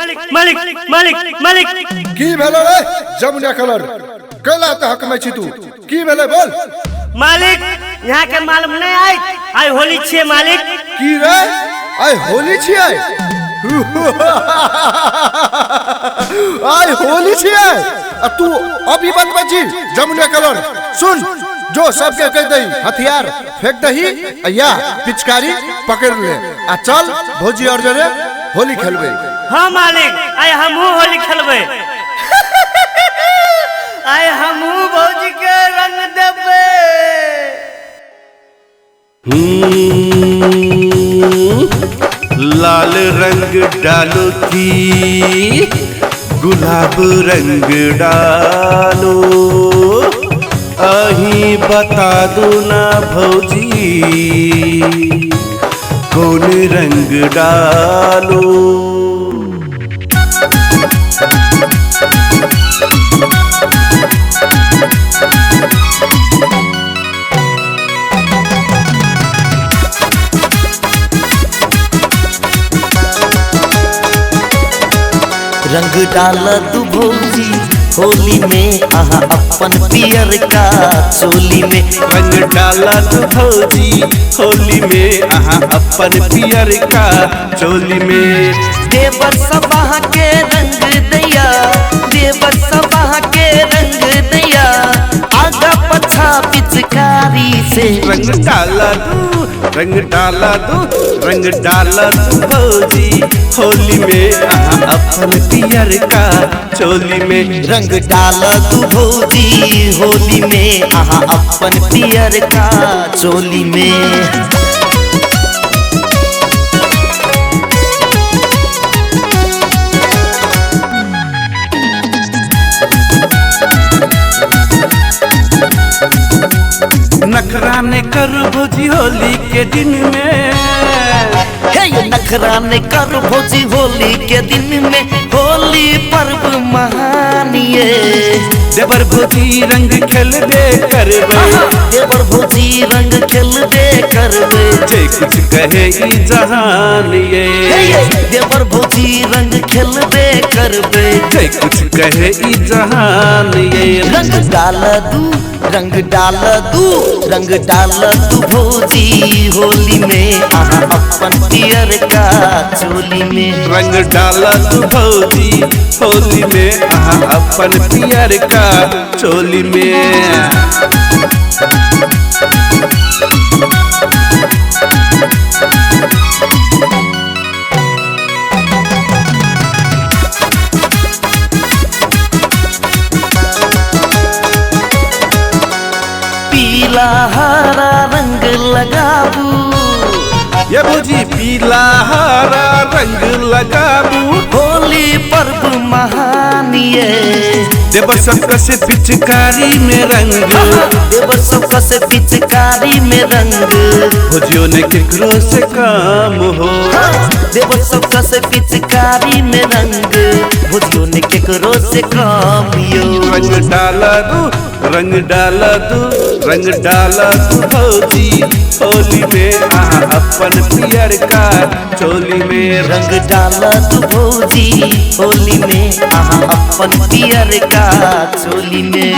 मालिक मालिक मालिक की भेलो रे जमुना कलर कला त हक में छी तू की भेले बोल मालिक यहाँ के मालूम नहीं आई होली छे मालिक की रे आई होली छी आई आई होली छी आई तू अभी बंद बची जमुना कलर सुन जो सबके कह दई हथियार फेंक दही या पिचकारी पकड़ ले आ चल भौजी और जरे होली खेलबे। हाँ मालिक आय हमहू होली खेलबे आय हमहू भौजी के रंग देबे। लाल रंग डालो थी गुलाब रंग डालो अही बता दो ना भौजी कौन रंग डालो। रंग डाल तू भौजी होली में आहा अपन पियर का चोली में। रंग डाला तू भौजी होली में आहा अपन पियर का चोली में। देवर सबाह के रंग दैया देवर सबाह के रंग दैया आगा पछा पिचकारी से। रंग डाला तू रंग डाला तू रंग डाला तू भौजी होली में आहा अपन पियर का चोली में। रंग डाल तू भौजी होली में आहा अपन पियर का चोली में। नखरा ने कर भौजी होली के दिन में नखरा ने कर भौजी होली के दिन में होली पर्व महानिए। देवर भौजी रंग खेलबे करबे देवर भौजी रंग खेलबे करबे जे कुछ कहे ई जहान ये। देवर भौजी रंग खेलबे करबे जे कुछ कहे ई जहान ये। रंग डाल दू रंग डाल दू रंग डाल तू भौजी होली में आहा अपन पियर का चोली में। रंग डाला तू भौजी होली में आहा अपन पियर का चोली में। पीला हरा रंग लगाबू ये भौजी पीला हरा रंग लगाबू होली पर्व महानिए। देवर सबका से पिचकारी में रंग देवर सबका से पिचकारी में रंग भौजियों ने केकरो से काम हो। देवर सबका से पिचकारी में रंग भौजियों ने केकरो से काम यो। रंग डाला तू रंग डाला तू रंग डाला तू भौजी होली में आहा अपन पियर का चोली में। रंग डाला तू भौजी होली में आहा अपन पियर का चोली में।